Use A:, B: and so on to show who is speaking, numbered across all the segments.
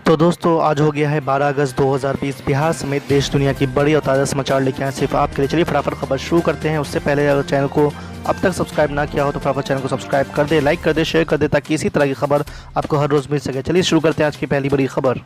A: तो दोस्तों आज हो गया है 12 अगस्त 2020। बिहार समेत देश दुनिया की बड़ी और ताज़ा समाचार लेके आए सिर्फ आपके लिए। चलिए फटाफट खबर शुरू करते हैं। उससे पहले अगर चैनल को अब तक सब्सक्राइब ना किया हो तो फटाफट चैनल को सब्सक्राइब कर दे, लाइक कर दे, शेयर कर दे ताकि इसी तरह की खबर आपको हर रोज़ मिल सके। चलिए शुरू करते हैं आज की पहली बड़ी खबर।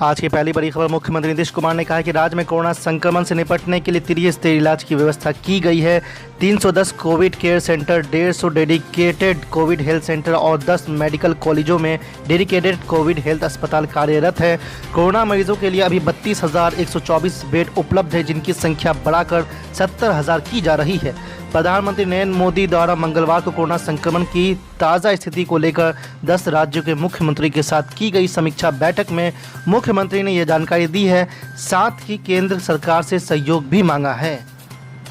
A: आज की पहली बड़ी खबर, मुख्यमंत्री नीतीश कुमार ने कहा है कि राज्य में कोरोना संक्रमण से निपटने के लिए त्रिस्तरीय इलाज की व्यवस्था की गई है। 310 Covid care centre, 150 dedicated Covid health centre और 10 मेडिकल कॉलेजों में डेडिकेटेड कोविड हेल्थ अस्पताल कार्यरत है। कोरोना मरीजों के लिए अभी 32,124 बेड उपलब्ध है, जिनकी संख्या बढ़ाकर 70,000 की जा रही है। प्रधानमंत्री नरेंद्र मोदी द्वारा मंगलवार को कोरोना संक्रमण की ताज़ा स्थिति को लेकर 10 राज्यों के मुख्यमंत्री के साथ की गई समीक्षा बैठक में मुख्यमंत्री ने यह जानकारी दी है, साथ ही केंद्र सरकार से सहयोग भी मांगा है।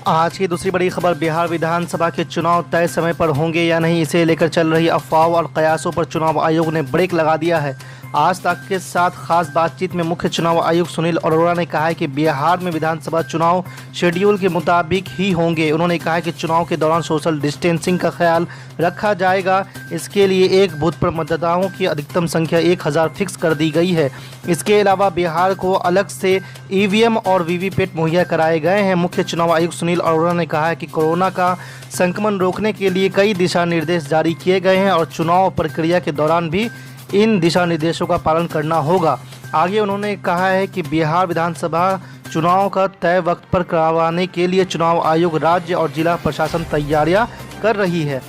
A: आज की दूसरी बड़ी खबर, बिहार विधानसभा के चुनाव तय समय पर होंगे या नहीं, इसे लेकर चल रही अफवाहों और कयासों पर चुनाव आयोग ने ब्रेक लगा दिया है। आज तक के साथ खास बातचीत में मुख्य चुनाव आयुक्त सुनील अरोड़ा ने कहा है कि बिहार में विधानसभा चुनाव शेड्यूल के मुताबिक ही होंगे। उन्होंने कहा है कि चुनाव के दौरान सोशल डिस्टेंसिंग का ख्याल रखा जाएगा। इसके लिए एक बूथ पर मतदाताओं की अधिकतम संख्या 1000 फिक्स कर दी गई है। इसके अलावा बिहार को अलग से ईवीएम और वीवीपैट मुहैया कराए गए हैं। मुख्य चुनाव आयुक्त सुनील अरोड़ा ने कहा है कि कोरोना का संक्रमण रोकने के लिए कई दिशा निर्देश जारी किए गए हैं और चुनाव प्रक्रिया के दौरान भी इन दिशा निर्देशों का पालन करना होगा। आगे उन्होंने कहा है कि बिहार विधानसभा चुनाव का तय वक्त पर करवाने के लिए चुनाव आयोग, राज्य और जिला प्रशासन तैयारियां कर रही है।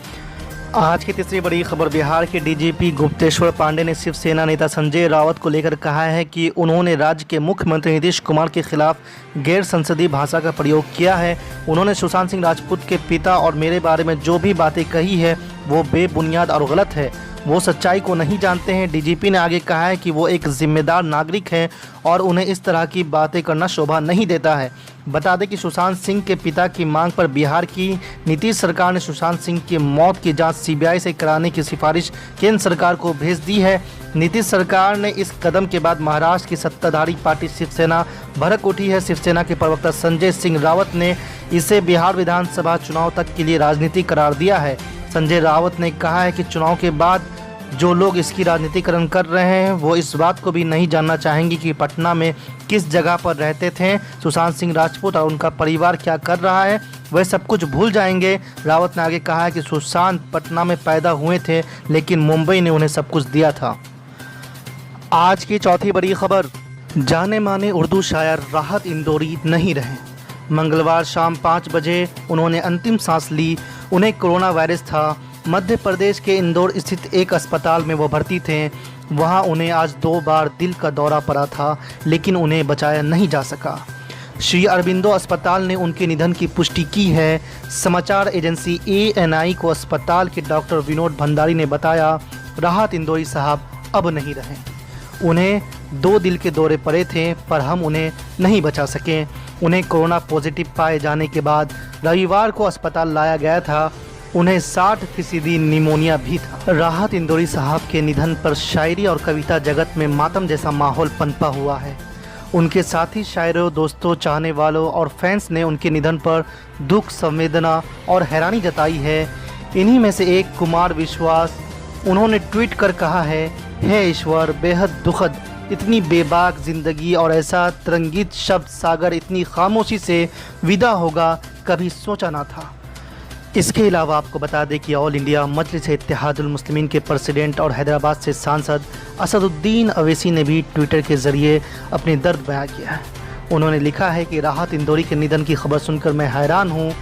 A: आज की तीसरी बड़ी खबर, बिहार के डीजीपी गुप्तेश्वर पांडे ने शिवसेना नेता संजय रावत को लेकर कहा है कि उन्होंने राज्य के मुख्यमंत्री नीतीश कुमार के खिलाफ गैर संसदीय भाषा का प्रयोग किया है। उन्होंने सुशांत सिंह राजपूत के पिता और मेरे बारे में जो भी बातें कही है वो बेबुनियाद और गलत है, वो सच्चाई को नहीं जानते हैं। डीजीपी ने आगे कहा है कि वो एक जिम्मेदार नागरिक हैं और उन्हें इस तरह की बातें करना शोभा नहीं देता है। बता दें कि सुशांत सिंह के पिता की मांग पर बिहार की नीतीश सरकार ने सुशांत सिंह की मौत की जांच सीबीआई से कराने की सिफारिश केंद्र सरकार को भेज दी है। नीतीश सरकार ने इस कदम के बाद महाराष्ट्र की सत्ताधारी पार्टी शिवसेना भड़क उठी है। शिवसेना के प्रवक्ता संजय सिंह रावत ने इसे बिहार विधानसभा चुनाव तक के लिए राजनीति करार दिया है। संजय रावत ने कहा है कि चुनाव के बाद जो लोग इसकी राजनीतिकरण कर रहे हैं वो इस बात को भी नहीं जानना चाहेंगे कि पटना में किस जगह पर रहते थे सुशांत सिंह राजपूत और उनका परिवार क्या कर रहा है, वह सब कुछ भूल जाएंगे। रावत ने आगे कहा है कि सुशांत पटना में पैदा हुए थे लेकिन मुंबई ने उन्हें सब कुछ दिया था। आज की चौथी बड़ी खबर, जाने माने उर्दू शायर राहत इंदौरी नहीं रहे। मंगलवार शाम 5 बजे उन्होंने अंतिम सांस ली। उन्हें कोरोना वायरस था। मध्य प्रदेश के इंदौर स्थित एक अस्पताल में वो भर्ती थे। वहां उन्हें आज 2 बार दिल का दौरा पड़ा था लेकिन उन्हें बचाया नहीं जा सका। श्री अरबिंदो अस्पताल ने उनके निधन की पुष्टि की है। समाचार एजेंसी ANI को अस्पताल के डॉक्टर विनोद भंडारी ने बताया, राहत इंदौरी साहब अब नहीं रहे। उन्हें 2 दिल के दौरे पड़े थे पर हम उन्हें नहीं बचा सके। उन्हें कोरोना पॉजिटिव पाए जाने के बाद रविवार को अस्पताल लाया गया था। उन्हें 60% निमोनिया भी था। राहत इंदौरी साहब के निधन पर शायरी और कविता जगत में मातम जैसा माहौल पनपा हुआ है। उनके साथी शायरों, दोस्तों, चाहने वालों और फैंस ने उनके निधन पर दुख, संवेदना और हैरानी जताई है। इन्हीं में से एक कुमार विश्वास, उन्होंने ट्वीट कर कहा है, हे ईश्वर, बेहद दुखद, इतनी बेबाक जिंदगी और ऐसा तरंगित शब्द सागर इतनी खामोशी से विदा होगा कभी सोचा ना था। इसके अलावा आपको बता दें कि ऑल इंडिया मजलिस इत्तेहादुल मुस्लिमीन के प्रेसिडेंट और हैदराबाद से सांसद असदुद्दीन अवैसी ने भी ट्विटर के ज़रिए अपनी दर्द बयां किया है। उन्होंने लिखा है कि राहत इंदौरी के निधन की खबर सुनकर मैं हैरान हूँ।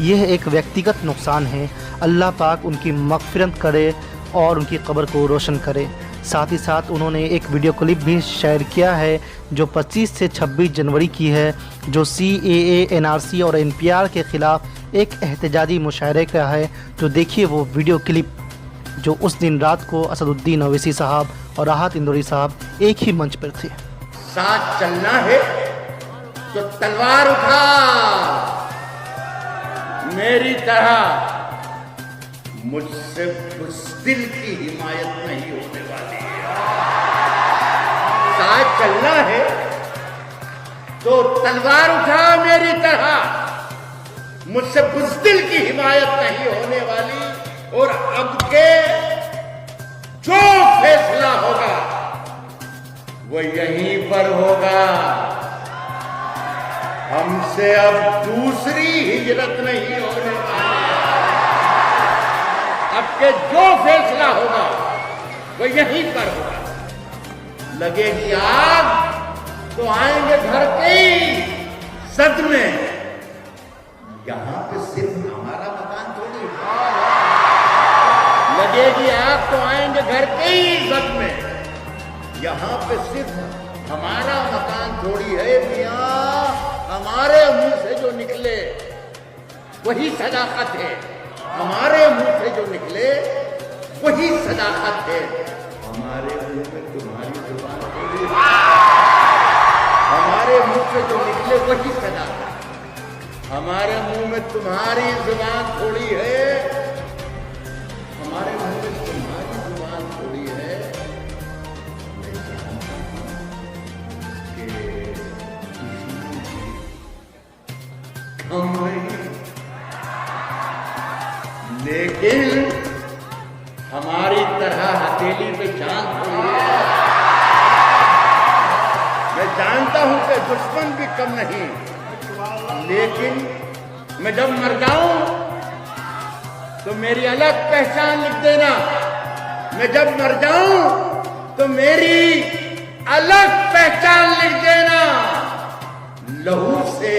A: यह एक व्यक्तिगत नुकसान है। अल्लाह पाक उनकी मग़फ़िरत करे और उनकी कब्र को रोशन करे। साथ ही साथ उन्होंने एक वीडियो क्लिप भी शेयर किया है जो 25 से 26 जनवरी की है, जो CAA, NRC और NPR के ख़िलाफ़ एक एहतजाजी मुशायरे का है। तो देखिए वो वीडियो क्लिप जो उस दिन रात को असदुद्दीन अवैसी साहब और राहत इंदौरी साहब एक ही मंच पर थे।
B: साथ चलना है तो तलवार उठा, मेरी तरह मुझसे बुज़दिल की हिमायत नहीं होने वाली है। साथ चलना है तो तलवार उठा, मेरी तरह मुझसे बुज़दिल की हिमायत नहीं होने वाली। और अब के जो फैसला होगा वो यहीं पर होगा। हमसे अब दूसरी हिजरत नहीं होने वाली। अब के जो फैसला होगा वो यहीं पर होगा। लगेगी आग तो आएंगे घर के ही सदमे। यहां पे सिर्फ हमारा मकान थोड़ी, लगेगी आग तो आएंगे घर के ही सदमे। यहां पे सिर्फ हमारा मकान थोड़ी है मियां। हमारे मुंह से जो निकले वही सदाकत है। हमारे मुंह से जो निकले वही सदाकत है। हमारे मुंह में तुम्हारी जुबान थोड़ी है। हमारे मुंह से जो निकले वही सदाकत। हमारे मुंह में तुम्हारी जुबान थोड़ी है। हमारे मुंह में तुम्हारी जुबान थोड़ी है। मैं जानता हूं कि हम नहीं, लेकिन हमारी तरह हथेली पे जान थोड़ी है। मैं जानता हूं कि दुश्मन भी कम नहीं, लेकिन मैं जब मर जाऊं तो मेरी अलग पहचान लिख देना। मैं जब मर जाऊं तो मेरी अलग पहचान लिख देना। लहू से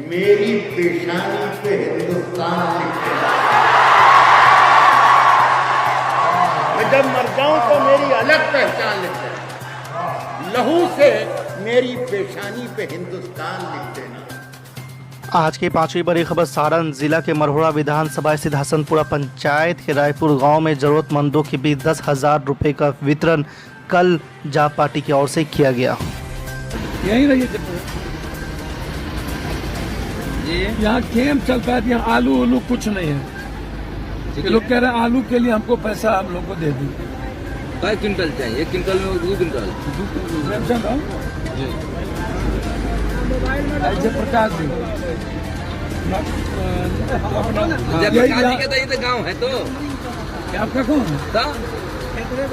B: मेरी पेशानी पे हिंदुस्तान लिख देना। मैं जब मर जाऊं तो मेरी अलग पहचान लिख देना। लहू से मेरी पेशानी पे हिंदुस्तान लिख देना।
A: आज की पांचवी बड़ी खबर सारण जिला के मरहुरा विधानसभा स्थित हसनपुरा पंचायत के रायपुर गांव में जरूरतमंदों के बीच 10,000 रुपए का वितरण कल जाप पार्टी की ओर से किया गया।
C: यहीं रहिए यहाँ कैंप चलता है। यहाँ आलू उलू कुछ नहीं है। ये लोग कह रहे हैं आलू के लिए हमको पैसा हम लोग को दे दी।
D: 5 क्विंटल चाहिए। 1 क्विंटल में 2 क्विंटल।
C: ऐसे प्रकाश जी
D: जयप्रकाश जी का ये तो गाँव है तो
C: आपका कौन
D: तो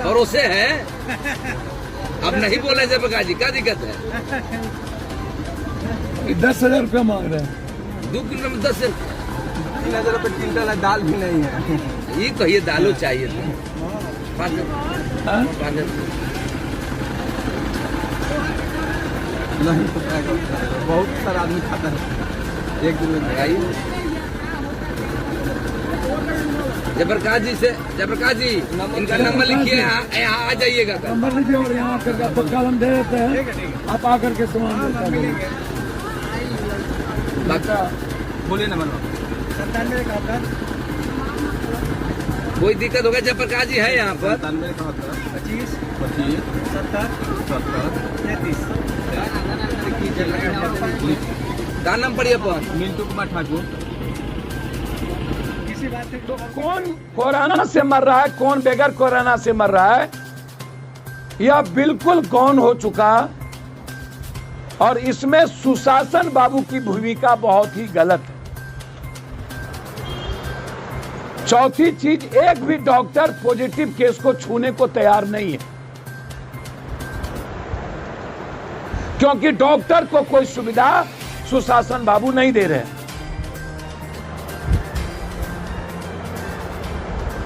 D: भरोसे है। अब नहीं बोले जयप्रकाश जी, क्या दिक्कत है?
C: 10,000 रुपया मांग रहे हैं।
D: 2 क्विंटल में 10
E: 3,000 रुपये क्विंटल है। दाल भी नहीं है।
D: ये कहिए दालो चाहिए था। 5
C: हाँ?
E: नहीं तो बहुत सारा आदमी खाता है। एक दिन में
D: लगाइए जयप्रकाश जी से। जयप्रकाश जी इनका नंबर लिखिए, यहाँ आ जाइएगा कल।
C: नंबर लीजिए और यहाँ आकर आपको कल हम दे देते हैं। आप आकर के सामान
E: बोलिए नंबर।
D: कोई दिक्कत होगा जयप्रकाश जी है यहाँ पर।
E: 25 70 33
D: क्या नाम पड़ी अपन?
E: मिंटू कुमार ठाकुर।
C: तो कौन कोरोना से मर रहा है, कौन बगैर कोरोना से मर रहा है, यह बिल्कुल गौण हो चुका। और इसमें सुशासन बाबू की भूमिका बहुत ही गलत है। चौथी चीज, एक भी डॉक्टर पॉजिटिव केस को छूने को तैयार नहीं है, क्योंकि डॉक्टर को कोई सुविधा सुशासन बाबू नहीं दे रहे।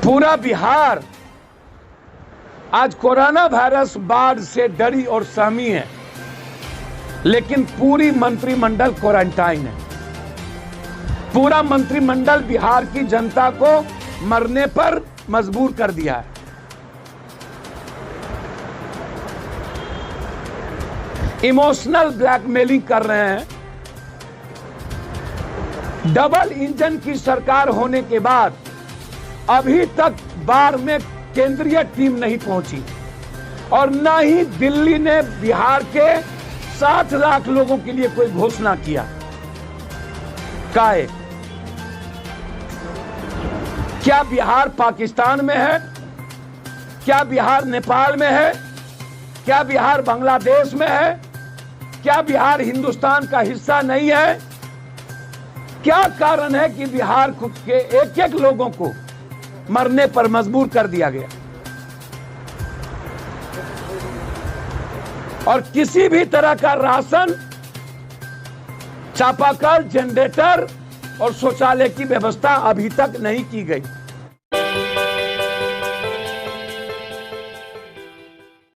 C: पूरा बिहार आज कोरोना वायरस बाढ़ से डरी और सहमी है, लेकिन पूरी मंत्रिमंडल क्वारंटाइन है। पूरा मंत्रिमंडल बिहार की जनता को मरने पर मजबूर कर दिया है। इमोशनल ब्लैकमेलिंग कर रहे हैं। डबल इंजन की सरकार होने के बाद अभी तक बाढ़ में केंद्रीय टीम नहीं पहुंची, और न ही दिल्ली ने बिहार के 60 लाख लोगों के लिए कोई घोषणा किया। काहे? क्या बिहार पाकिस्तान में है? क्या बिहार नेपाल में है? क्या बिहार बांग्लादेश में है? क्या बिहार हिंदुस्तान का हिस्सा नहीं है? क्या कारण है कि बिहार के एक एक लोगों को मरने पर मजबूर कर दिया गया? और किसी भी तरह का राशन, चापाकल, जनरेटर और शौचालय की व्यवस्था अभी तक नहीं की गई।